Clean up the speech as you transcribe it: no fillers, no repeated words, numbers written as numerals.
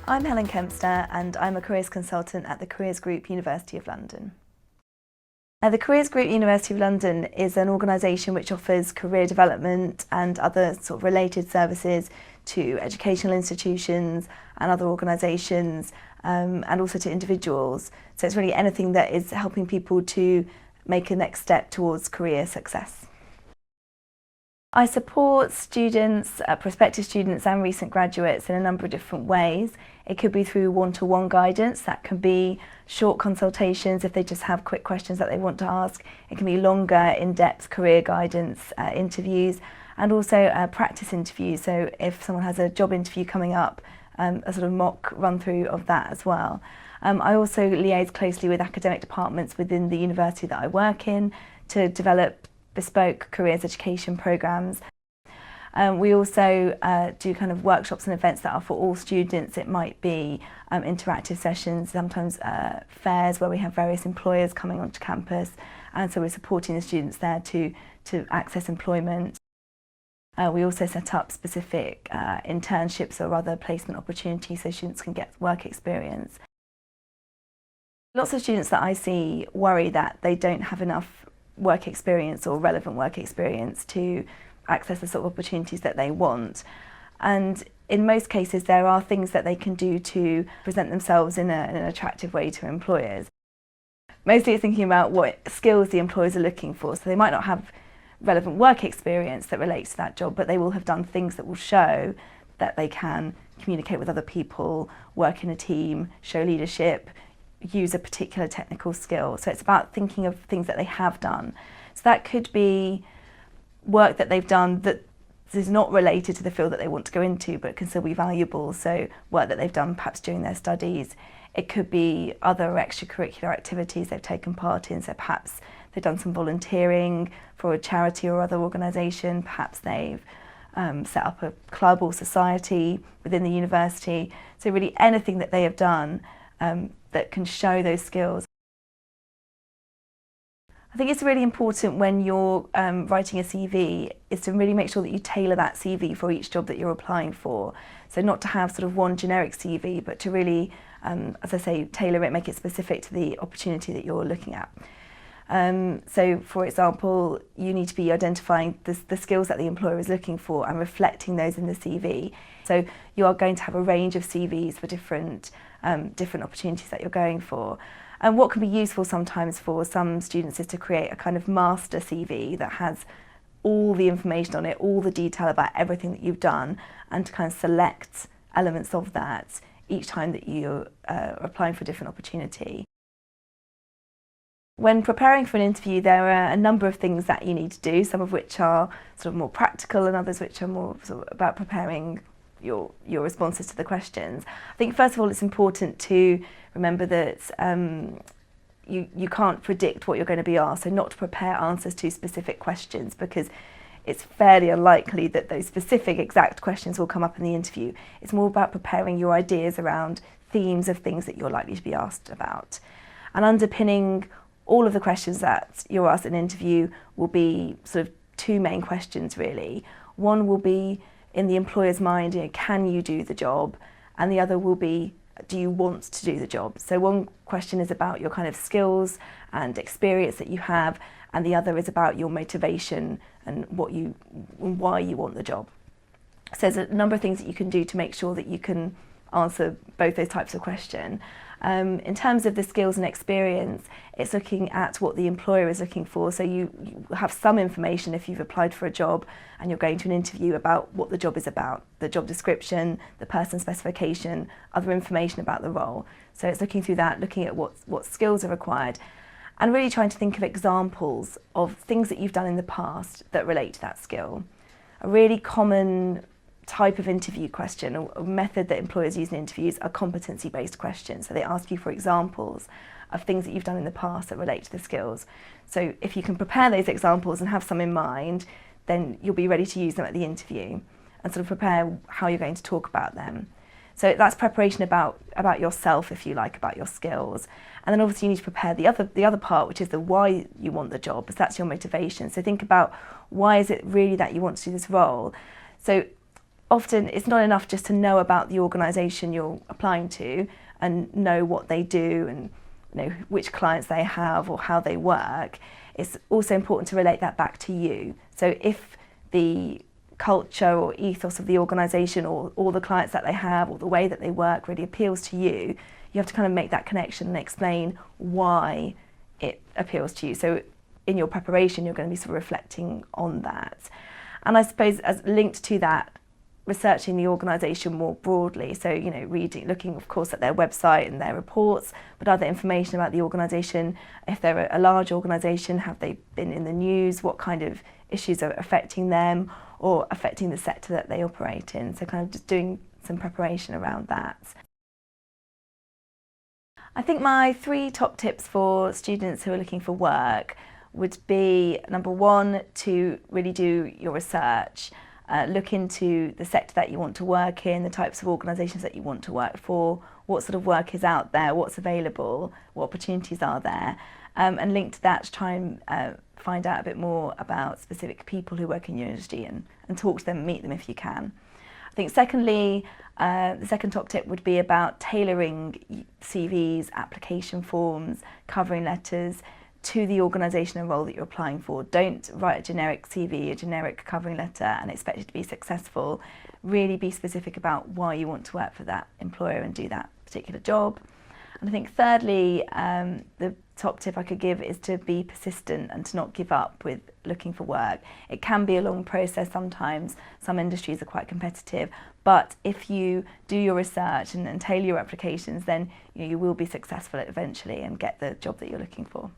I'm Helen Kempster and I'm a careers consultant at the Careers Group, University of London. The Careers Group, University of London is an organisation which offers career development and other sort of related services to educational institutions and other organisations and also to individuals. So it's really anything that is helping people to make a next step towards career success. I support students, prospective students and recent graduates in a number of different ways. It could be through one-to-one guidance, that can be short consultations if they just have quick questions that they want to ask. It can be longer, in-depth career guidance interviews, and also practice interviews. So if someone has a job interview coming up, a sort of mock run-through of that as well. I also liaise closely with academic departments within the university that I work in to develop bespoke careers education programmes. We also do kind of workshops and events that are for all students. It might be interactive sessions, sometimes fairs where we have various employers coming onto campus, and so we're supporting the students there to access employment. We also set up specific internships or other placement opportunities so students can get work experience. Lots of students that I see worry that they don't have enough work experience or relevant work experience to access the sort of opportunities that they want. And in most cases there are things that they can do to present themselves in an attractive way to employers. Mostly it's thinking about what skills the employers are looking for. So they might not have relevant work experience that relates to that job, but they will have done things that will show that they can communicate with other people, work in a team, show leadership, use a particular technical skill. So it's about thinking of things that they have done. So that could be work that they've done that is not related to the field that they want to go into but can still be valuable. So work that they've done perhaps during their studies. It could be other extracurricular activities they've taken part in. So perhaps they've done some volunteering for a charity or other organisation. Perhaps they've set up a club or society within the university. So really anything that they have done that can show those skills. I think it's really important when you're writing a CV is to really make sure that you tailor that CV for each job that you're applying for. So not to have sort of one generic CV, but to really, as I say, tailor it, make it specific to the opportunity that you're looking at. So for example, you need to be identifying the skills that the employer is looking for and reflecting those in the CV. So you are going to have a range of CVs for different opportunities that you're going for. And what can be useful sometimes for some students is to create a kind of master CV that has all the information on it, all the detail about everything that you've done, and to kind of select elements of that each time that you're applying for a different opportunity. When preparing for an interview, there are a number of things that you need to do, some of which are sort of more practical and others which are more sort of about preparing your responses to the questions. I think first of all it's important to remember that you can't predict what you're going to be asked, so not to prepare answers to specific questions because it's fairly unlikely that those specific exact questions will come up in the interview. It's more about preparing your ideas around themes of things that you're likely to be asked about. And underpinning all of the questions that you're asked in an interview will be sort of two main questions really. One will be in the employer's mind, can you do the job? And the other will be, do you want to do the job? So one question is about your kind of skills and experience that you have, and the other is about your motivation and why you want the job. So there's a number of things that you can do to make sure that you can answer both those types of question. In terms of the skills and experience, it's looking at what the employer is looking for. So you have some information if you've applied for a job and you're going to an interview about what the job is about, the job description, the person specification, other information about the role. So it's looking through that, looking at what skills are required, and really trying to think of examples of things that you've done in the past that relate to that skill. A really common type of interview question or method that employers use in interviews are competency-based questions. So they ask you for examples of things that you've done in the past that relate to the skills. So if you can prepare those examples and have some in mind, then you'll be ready to use them at the interview and sort of prepare how you're going to talk about them. So that's preparation about yourself, if you like, about your skills. And then obviously you need to prepare the other part, which is the why you want the job, because that's your motivation. So think about why is it really that you want to do this role. So often it's not enough just to know about the organisation you're applying to and know what they do and which clients they have or how they work. It's also important to relate that back to you. So if the culture or ethos of the organisation or the clients that they have or the way that they work really appeals to you, you have to kind of make that connection and explain why it appeals to you. So in your preparation, you're going to be sort of reflecting on that. And I suppose as linked to that, researching the organisation more broadly. So, looking of course at their website and their reports, but other information about the organisation. If they're a large organisation, have they been in the news? What kind of issues are affecting them or affecting the sector that they operate in? So kind of just doing some preparation around that. I think my 3 top tips for students who are looking for work would be, number 1, to really do your research. Look into the sector that you want to work in, the types of organisations that you want to work for, what sort of work is out there, what's available, what opportunities are there, and link to that to try and find out a bit more about specific people who work in your industry and talk to them, meet them if you can. I think secondly, the second top tip would be about tailoring CVs, application forms, covering letters to the organisation and role that you're applying for. Don't write a generic CV, a generic covering letter and expect it to be successful. Really be specific about why you want to work for that employer and do that particular job. And I think thirdly, the top tip I could give is to be persistent and to not give up with looking for work. It can be a long process sometimes. Some industries are quite competitive, but if you do your research and tailor your applications, then you will be successful eventually and get the job that you're looking for.